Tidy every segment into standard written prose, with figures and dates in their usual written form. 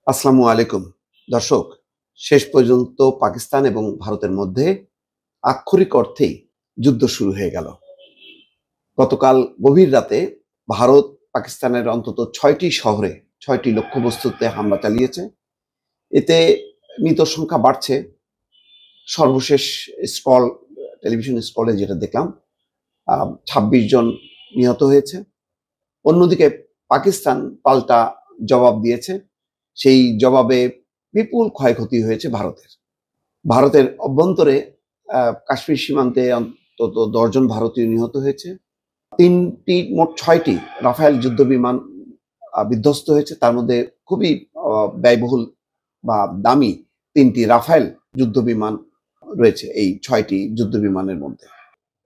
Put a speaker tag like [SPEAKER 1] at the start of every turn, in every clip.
[SPEAKER 1] আসসালামু আলাইকুম দর্শক। শেষ পর্যন্ত পাকিস্তান এবং ভারতের মধ্যে আক্ষরিক অর্থেই যুদ্ধ শুরু হয়ে গেল। গতকাল গভীর রাতে ভারত পাকিস্তানের অন্তত 6টি শহরে 6টি লক্ষ্যবস্তুতে হামলা চালিয়েছে। এতে মৃত সংখ্যা বাড়ছে। সর্বশেষ স্ক্রল টেলিভিশন স্ক্রলে যেটা দেখলাম 26 জন নিহত হয়েছে। অন্যদিকে পাকিস্তান পাল্টা জবাব দিয়েছে। সেই জবাবে বিপুল ক্ষয়ক্ষতি হয়েছে ভারতের। ভারতের অভ্যন্তরে কাশ্মীর সীমান্তে অন্তত 10 জন ভারতীয় নিহত হয়েছে। মোট 6টি রাফায়েল যুদ্ধ বিমান বিধ্বস্ত হয়েছে। তার মধ্যে খুবই ব্যয়বহুল বা দামি 3টি রাফায়েল যুদ্ধ বিমান রয়েছে এই 6টি যুদ্ধ বিমানের মধ্যে।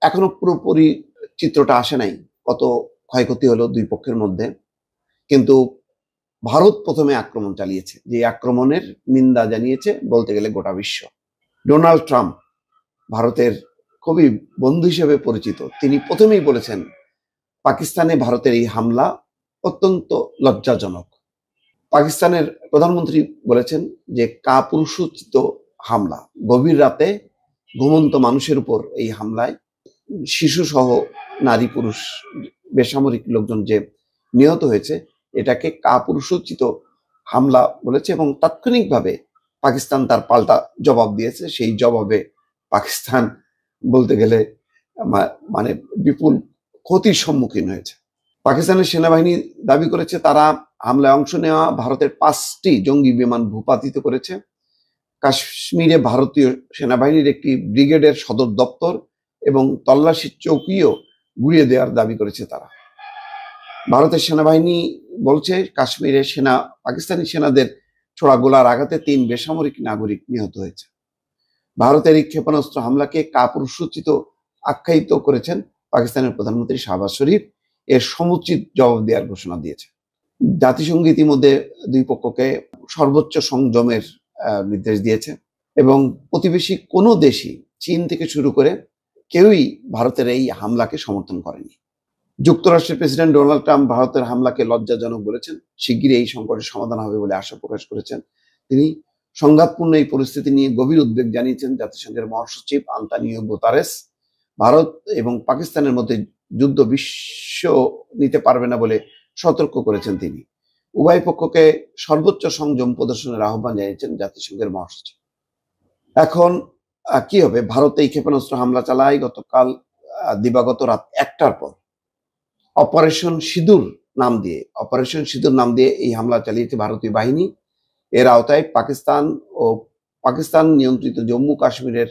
[SPEAKER 1] এখনো পুরোপুরি চিত্রটা আসে নাই কত ক্ষয়ক্ষতি হলো দুই পক্ষের মধ্যে, কিন্তু ভারত প্রথমে আক্রমণ চালিয়েছে, যে আক্রমণের নিন্দা জানিয়েছে বলতে গেলে গোটা বিশ্ব। ডোনাল্ড ট্রাম্প, ভারতের খুবই বন্ধু হিসেবে পরিচিত, তিনি প্রথমেই বলেছেন পাকিস্তানে ভারতের এই হামলা অত্যন্ত লজ্জাজনক। পাকিস্তানের প্রধানমন্ত্রী বলেছেন যে কাপুরুষোচিত হামলা, গভীর রাতে ঘুমন্ত মানুষের উপর এই হামলায় শিশু সহ নারী পুরুষ বেসামরিক লোকজন যে নিহত হয়েছে এটাকে কাপুরুষোচিত হামলা বলেছে এবং তাৎক্ষণিকভাবে পাকিস্তান তার পাল্টা জবাব দিয়েছে। সেই জবাবে পাকিস্তান বলতে গেলে মানে বিপুল ক্ষতির সম্মুখীন হয়েছে। পাকিস্তানের সেনাবাহিনী দাবি করেছে তারা হামলায় অংশ নেওয়া ভারতের 5টি জঙ্গি বিমান ভূপাতিত করেছে। কাশ্মীরে ভারতীয় সেনাবাহিনীর একটি ব্রিগেডের সদর দপ্তর এবং তল্লাশি চৌকিও গুড়িয়ে দেওয়ার দাবি করেছে তারা। ভারতের সেনাবাহিনী বলছে কাশ্মীরে পাকিস্তানি সেনাদের ছোড়া গোলার আঘাতে 3 বেসামরিক নাগরিক নিহত হয়েছে। ভারতের এই ক্ষেপণাস্ত্র হামলাকে কাপুরুষোচিত আখ্যায়িত করেছেন পাকিস্তানের প্রধানমন্ত্রী শাহবাজ শরীফ। এর সমুচিত জবাব দেওয়ার ঘোষণা দিয়েছে। জাতিসংঘ ইতিমধ্যে দুই পক্ষকে সর্বোচ্চ সংযমের নির্দেশ দিয়েছে এবং প্রতিবেশী কোনো দেশই, চীন থেকে শুরু করে, কেউই ভারতের এই হামলাকে সমর্থন করেনি। যুক্তরাষ্ট্রের প্রেসিডেন্ট ডোনাল্ড ট্রাম্প ভারতের হামলাকে লজ্জাজনক বলেছেন। শিগগিরই এই সংকটের সমাধান হবে বলে আশা প্রকাশ করেছেন তিনি। সংঘাতপূর্ণ এই পরিস্থিতি নিয়ে গভীর উদ্বেগ জানিয়েছেন জাতিসংঘের মহাসচিব আন্তোনিও গুতেরেস। ভারত এবং পাকিস্তানের মধ্যে যুদ্ধ বিশ্ব নিতে পারবে না বলে সতর্ক করেছেন তিনি। উভয় পক্ষকে সর্বোচ্চ সংযম প্রদর্শনের আহ্বান জানিয়েছেন জাতিসংঘের মহাসচিব। এখন কি হবে? ভারত এই ক্ষেপণাস্ত্র হামলা চালায় গতকাল দিবাগত রাত 1টার পর। অপারেশন সিঁদুর নাম দিয়ে এই হামলা চালিয়েছে ভারতীয় বাহিনী। এর আওতায় পাকিস্তান নিয়ন্ত্রিত জম্মু কাশ্মীরের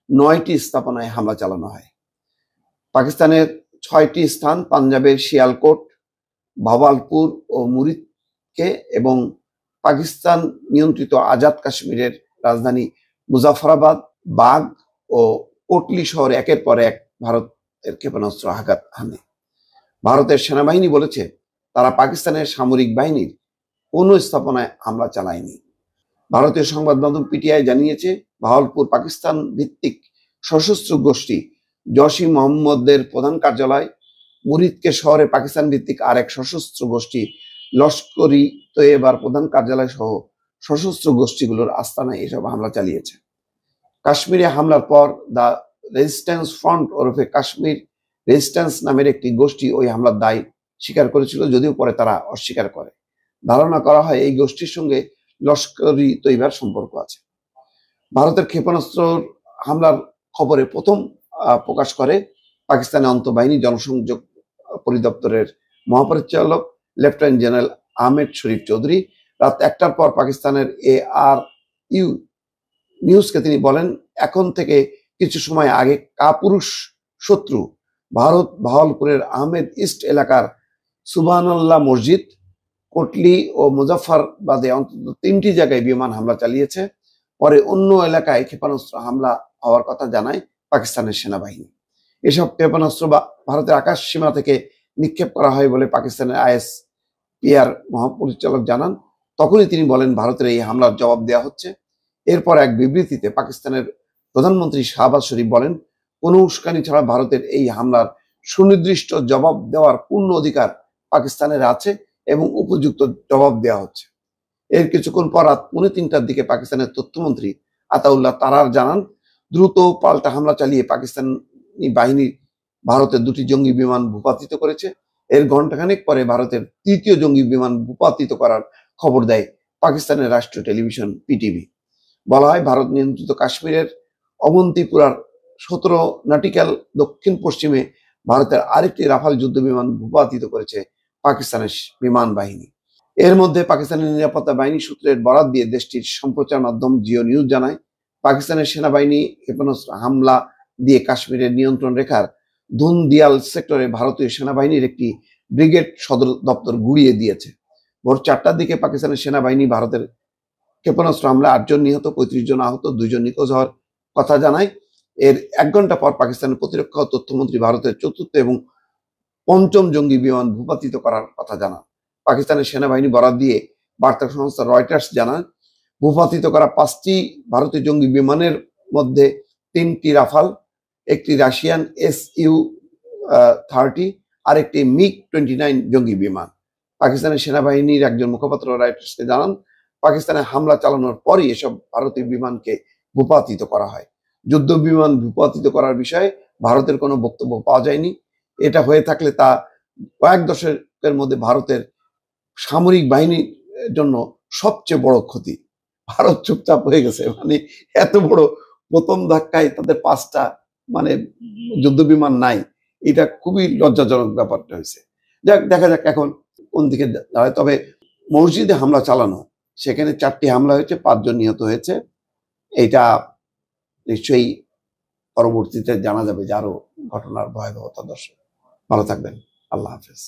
[SPEAKER 1] 9টি স্থাপনায় হামলা চালানো হয়। পাকিস্তানের 6টি স্থান, পাঞ্জাবের শিয়ালকোট, ভাওয়ালপুর ও মুরিদকে এবং পাকিস্তান নিয়ন্ত্রিত আজাদ কাশ্মীরের রাজধানী মুজাফরাবাদ, বাগ ও কোটলি শহরে একের পর এক ভারতের ক্ষেপণাস্ত্র আঘাত হানে। ভারতের সেনাবাহিনী বলেছে তারা পাকিস্তানের সামরিক বাহিনীর কোনো স্থাপনায় হামলা চালায়নি। ভারতীয় সংবাদ মাধ্যম পিটিআই জানিয়েছে ভাওয়ালপুর পাকিস্তান ভিত্তিক সশস্ত্র গোষ্ঠী জশি মোহাম্মদের প্রধান কার্যালয়, মুরিদকে শহরে পাকিস্তান ভিত্তিক আরেক সশস্ত্র গোষ্ঠী লস্করি তৈয়বার প্রধান কার্যালয় সহ সশস্ত্র গোষ্ঠীগুলোর আস্তানায় এসব হামলা চালিয়েছে। কাশ্মীরে হামলার পর দ্য রেজিস্ট্যান্স ফ্রন্ট ওরফে কাশ্মীর রেজিস্ট্যান্স নামের একটি গোষ্ঠী ওই হামলার দায় স্বীকার করেছিল, যদিও পরে তারা অস্বীকার করে। ধারণা করা হয় এই গোষ্ঠীর সঙ্গে লস্করি তৈয়বার সম্পর্ক আছে। ভারতের ক্ষেপণাস্ত্র হামলার খবরে প্রথম প্রকাশ করে পাকিস্তানের আন্তঃবাহিনী জনসংযোগ পরিদপ্তরের মহাপরিচালক লেফটেন্যান্ট জেনারেল আহমেদ শরীফ চৌধুরী। রাত 1টার পর পাকিস্তানের ARU নিউজকে তিনি বলেন, এখন থেকে কিছু সময় আগে কাপুরুষ শত্রু ভারত ভাওয়ালপুরের আহমেদ ইস্ট এলাকার সুবহানাল্লাহ মসজিদ, কোটলি ও মুজাফফরাবাদে অন্তত 3টি জায়গায় বিমান হামলা চালিয়েছে। পরে অন্য এলাকায় ক্ষেপণাস্ত্র হামলা হওয়ার কথা জানায় পাকিস্তানের সেনাবাহিনী। এসব ক্ষেপণাস্ত্র ভারতের আকাশ সীমা থেকে নিক্ষেপ করা হয় বলে পাকিস্তানের ISPR মহাপরিচালক জানান। তখনই তিনি বলেন ভারতের এই হামলার জবাব দেওয়া হচ্ছে। এরপর এক বিবৃতিতে পাকিস্তানের প্রধানমন্ত্রী শাহবাজ শরীফ বলেন, কোনো উস্কানি ছাড়া ভারতের এই হামলার সুনির্দিষ্ট জবাব দেওয়ার পূর্ণ অধিকার পাকিস্তানের আছে এবং উপযুক্ত জবাব দেওয়া হচ্ছে। এর কিছুক্ষণ পর রাত 3:45টার দিকে পাকিস্তানের তথ্যমন্ত্রী আতাউল্লাহ তারার জানান, দ্রুত পাল্টা হামলা চালিয়ে পাকিস্তানি বাহিনী ভারতের 2টি জঙ্গি বিমান ভূপাতিত করেছে। এর ঘণ্টাখানেক পরে ভারতের 3য় জঙ্গি বিমান ভূপাতিত করার খবর দেয় পাকিস্তানের রাষ্ট্রীয় টেলিভিশন পিটিভি। বলা হয়, ভারত নিয়ন্ত্রিত কাশ্মীরের অবন্তিপুরার 17 নটিক্যাল দক্ষিণ পশ্চিমে ভারতের আরেকটি রাফাল যুদ্ধ বিমান ভূপাতিত করেছে পাকিস্তানের বিমান বাহিনী। এর মধ্যে পাকিস্তানের নিরাপত্তা বাহিনী সূত্রের বরাত দিয়ে দেশটির সম্প্রচার মাধ্যম জিও নিউজ জানায়, পাকিস্তানের সেনাবাহিনী ক্ষেপণাস্ত্র হামলা দিয়ে কাশ্মীরের নিয়ন্ত্রণ রেখার ধুনদিয়াল সেক্টরে ভারতীয় সেনাবাহিনীর একটি ব্রিগেড সদর দপ্তর গুড়িয়ে দিয়েছে। ভোর 4টার দিকে পাকিস্তানের সেনাবাহিনী ভারতের ক্ষেপণাস্ত্র হামলা 8 জন নিহত, 35 জন আহত, 2 জন নিখোঁজ হওয়ার কথা জানায়। এর 1 ঘন্টা পর পাকিস্তানের প্রতিরক্ষা ও তথ্যমন্ত্রী ভারতের 4র্থ এবং 5ম জঙ্গি বিমান ভূপাতিত করার কথা জানান। পাকিস্তানের সেনাবাহিনী বরাত দিয়ে বার্তা সংস্থা রয়টার্স জানান, ভূপাতিত করা 5টি ভারতীয় জঙ্গি বিমানের মধ্যে 3টি রাফাল, একটি রাশিয়ান SU-30 আর একটি MiG-29 জঙ্গি বিমান। পাকিস্তানের সেনাবাহিনীর একজন মুখপাত্র রয়টার্সকে জানান, পাকিস্তানে হামলা চালানোর পরই এসব ভারতীয় বিমানকে ভূপাতিত করা হয়। যুদ্ধ বিমান ভূপাতিত করার বিষয়ে ভারতের কোনো বক্তব্য পাওয়া যায়নি। এটা হয়ে থাকলে তা কয়েক দশকের মধ্যে ভারতের সামরিক বাহিনীর জন্য সবচেয়ে বড় ক্ষতি। ভারত চুপচাপ হয়ে গেছে, মানে এত বড় প্রথম ধাক্কায় তাদের 5টা যুদ্ধ বিমান নাই, এটা খুবই লজ্জাজনক ব্যাপারটা হয়েছে। যাক, দেখা যাক এখন কোন দিকে দাঁড়ায়। তবে মসজিদে হামলা চালানো, সেখানে 4টি হামলা হয়েছে, 5 জন নিহত হয়েছে। এটা নিশ্চয়ই পরবর্তীতে জানা যাবে যে আরো ঘটনার ভয়াবহতা। দর্শক ভালো থাকবেন, আল্লাহ হাফেজ।